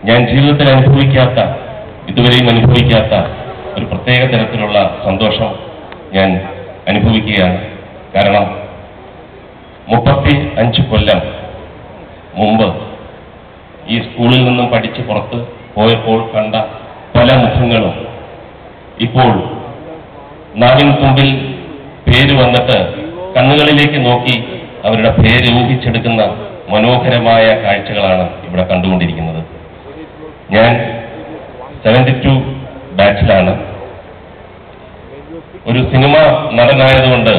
ഞാൻ ജീവിതത്തിൽ ഇതുവരെയും അനുഭവിക്കാത്ത ഒരു പ്രത്യേക തരത്തിലുള്ള സന്തോഷം ഞാൻ അനുഭവിക്കുകയാണ്. കാരണം 35 കൊല്ലം മുമ്പ് ഈ സ്കൂളിൽ നിന്നും പഠിച്ച് പുറത്ത് പോയപ്പോൾ കണ്ട പല മുഖങ്ങളും ഇപ്പോൾ നാവിൻ തുമ്പിൽ പേര് വന്നിട്ട് കണ്ണുകളിലേക്ക് നോക്കി അവരുടെ പേര് ഊഹിച്ചെടുക്കുന്ന മനോഹരമായ കാഴ്ചകളാണ് ഇവിടെ കണ്ടുകൊണ്ടിരിക്കുന്നത്. ഞാൻ 72 ബാച്ചിലാണ്. ഒരു സിനിമ നടനായതുകൊണ്ട്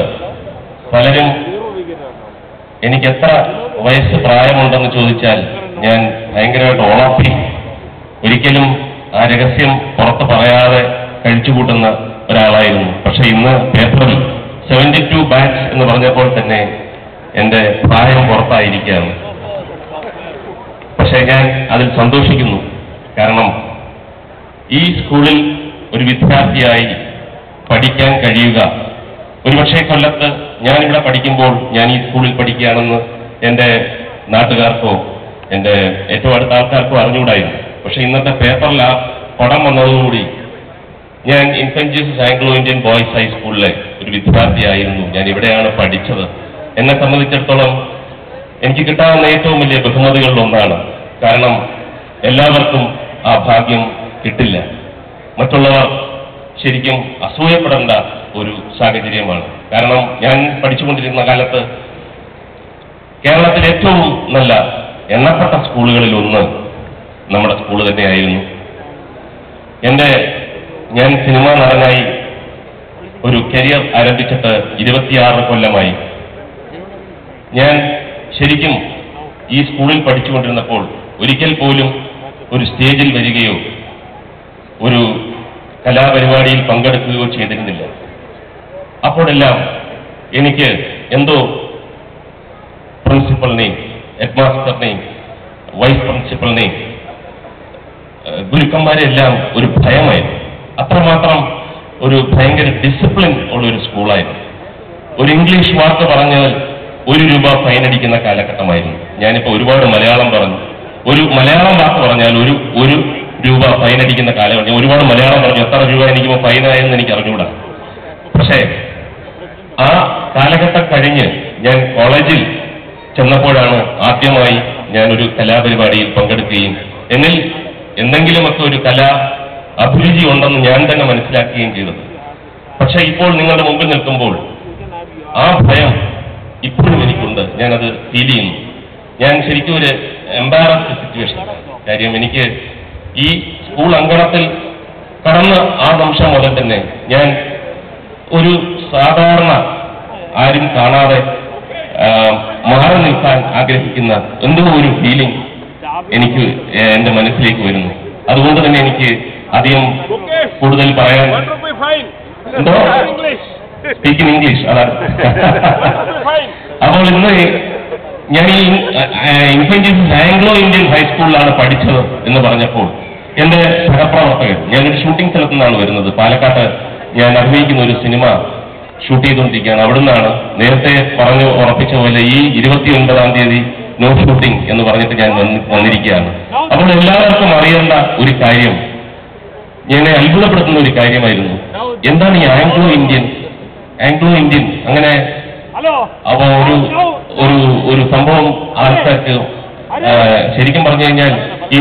പലരും എനിക്ക് എത്ര വയസ്സ് പ്രായമുണ്ടെന്ന് ചോദിച്ചാൽ ഞാൻ ഭയങ്കരമായിട്ട് ഓളാപ്പി, ഒരിക്കലും ആ രഹസ്യം പുറത്ത് പറയാതെ കഴിച്ചുകൂട്ടുന്ന ഒരാളായിരുന്നു. പക്ഷെ ഇന്ന് പേപ്പറിൽ 72 ബാച്ച് എന്ന് പറഞ്ഞപ്പോൾ തന്നെ എൻ്റെ പ്രായം പുറത്തായിരിക്കുകയാണ്. പക്ഷെ ഞാൻ അതിൽ സന്തോഷിക്കുന്നു. കാരണം ഈ സ്കൂളിൽ ഒരു വിദ്യാർത്ഥിയായി പഠിക്കാൻ കഴിയുക, ഒരുപക്ഷെ കൊല്ലത്ത് ഞാനിവിടെ പഠിക്കുമ്പോൾ ഞാൻ ഈ സ്കൂളിൽ പഠിക്കുകയാണെന്ന് എൻ്റെ നാട്ടുകാർക്കോ എൻ്റെ ഏറ്റവും അടുത്ത ആൾക്കാർക്കോ അറിഞ്ഞുകൂടായിരുന്നു. പക്ഷെ ഇന്നത്തെ പേപ്പറിൽ ആ പടം വന്നതോടുകൂടി ഞാൻ infant Jesus Anglo Indian boys ഹൈസ്കൂളിലെ ഒരു വിദ്യാർത്ഥിയായിരുന്നു. ഞാൻ ഇവിടെയാണ് പഠിച്ചത്. എന്നെ സംബന്ധിച്ചിടത്തോളം എനിക്ക് കിട്ടാവുന്ന ഏറ്റവും വലിയ ബഹുമതികളിൽ ഒന്നാണ്. കാരണം എല്ലാവർക്കും ആ ഭാഗ്യം കിട്ടില്ല. മറ്റുള്ളവർ ശരിക്കും അസൂയപ്പെടേണ്ട ഒരു സാഹചര്യമാണ്. കാരണം ഞാൻ പഠിച്ചുകൊണ്ടിരുന്ന കാലത്ത് കേരളത്തിലെ ഏറ്റവും നല്ല എണ്ണപ്പെട്ട സ്കൂളുകളിൽ ഒന്ന് നമ്മുടെ സ്കൂൾ തന്നെയായിരുന്നു. ഞാൻ സിനിമാ നടനായി ഒരു കരിയർ ആരംഭിച്ചിട്ട് 26 കൊല്ലമായി. ഞാൻ ശരിക്കും ഈ സ്കൂളിൽ പഠിച്ചുകൊണ്ടിരുന്നപ്പോൾ ഒരിക്കൽ പോലും ഒരു സ്റ്റേജിൽ വരികയോ ഒരു കലാപരിപാടിയിൽ പങ്കെടുക്കുകയോ ചെയ്തിരുന്നില്ല. അപ്പോഴെല്ലാം എനിക്ക് എന്തോ പ്രിൻസിപ്പലിനെയും ഹെഡ്മാസ്റ്ററിനെയും വൈസ് പ്രിൻസിപ്പലിനെയും ഗുരുക്കന്മാരെല്ലാം ഒരു ഭയമായിരുന്നു. അത്രമാത്രം ഒരു ഭയങ്കര ഡിസിപ്ലിൻ ഉള്ളൊരു സ്കൂളായിരുന്നു. ഒരു ഇംഗ്ലീഷ് വാക്ക് പറഞ്ഞാൽ 1 രൂപ ഫൈൻ അടിക്കുന്ന കാലഘട്ടമായിരുന്നു. ഞാനിപ്പോൾ ഒരുപാട് മലയാളം പറഞ്ഞു. ഒരു മലയാളം വാക്ക് പറഞ്ഞാൽ 1 രൂപ ഫൈൻ അടിക്കുന്ന കാലഘട്ടം. ഒരുപാട് മലയാളം പറഞ്ഞു, എത്ര രൂപ എനിക്കിപ്പോൾ ഫൈനായെന്ന് എനിക്ക് അറിഞ്ഞുകൂടാ. പക്ഷേ ആ കാലഘട്ടം കഴിഞ്ഞ് ഞാൻ കോളേജിൽ ചെന്നപ്പോഴാണ് ആദ്യമായി ഞാനൊരു കലാപരിപാടിയിൽ പങ്കെടുക്കുകയും എന്നിൽ എന്തെങ്കിലുമൊക്കെ ഒരു കലാ അഭിരുചി ഉണ്ടെന്ന് ഞാൻ തന്നെ മനസ്സിലാക്കുകയും ചെയ്തത്. പക്ഷെ ഇപ്പോൾ നിങ്ങളുടെ മുമ്പിൽ നിൽക്കുമ്പോൾ ആ ഭയം ഇപ്പോഴും എനിക്കുണ്ട്. ഞാനത് ഫീൽ ചെയ്യുന്നു. ഞാൻ ശരിക്കും ഒരു എംബാരസ്ഡ് സിറ്റുവേഷൻ. കാര്യം എനിക്ക് ഈ സ്കൂൾ അങ്കണത്തിൽ കടന്ന ആ നിമിഷം മുതൽ തന്നെ ഞാൻ ഒരു സാധാരണ ആരും കാണാതെ മാറി നിൽക്കാൻ ആഗ്രഹിക്കുന്ന എന്തോ ഒരു ഫീലിംഗ് എനിക്ക് എൻ്റെ മനസ്സിലേക്ക് വരുന്നു. അതുകൊണ്ട് തന്നെ എനിക്ക് അധികം കൂടുതൽ പറയാൻ എന്തോ സ്പീക്ക് ഇൻ ഇംഗ്ലീഷ് അതാണ്. അപ്പോൾ ഇന്ന് ഞാൻ ഈ ഇൻഫന്റ് ജീസസ് ആംഗ്ലോ ഇന്ത്യൻ ഹൈസ്കൂളിലാണ് പഠിച്ചത് എന്ന് പറഞ്ഞപ്പോൾ എൻ്റെ സഹപ്രവർത്തകർ, ഞാനൊരു ഷൂട്ടിംഗ് സ്ഥലത്തു നിന്നാണ് വരുന്നത്. പാലക്കാട്ട് ഞാൻ അഭിനയിക്കുന്ന ഒരു സിനിമ ഷൂട്ട് ചെയ്തുകൊണ്ടിരിക്കുകയാണ്. അവിടുന്നാണ് നേരത്തെ പറഞ്ഞു ഉറപ്പിച്ച പോലെ ഈ 29-ാം തീയതി നോ ഷൂട്ടിംഗ് എന്ന് പറഞ്ഞിട്ട് ഞാൻ വന്നിരിക്കുകയാണ്. അപ്പോൾ എല്ലാവർക്കും അറിയേണ്ട ഒരു കാര്യം, എന്നെ അത്ഭുതപ്പെടുത്തുന്ന ഒരു കാര്യമായിരുന്നു, എന്താണ് ഈ ആംഗ്ലോ ഇന്ത്യൻ അങ്ങനെ അവ ഒരു സംഭവം ആൾക്കാർക്ക് ശരിക്കും പറഞ്ഞു കഴിഞ്ഞാൽ ഈ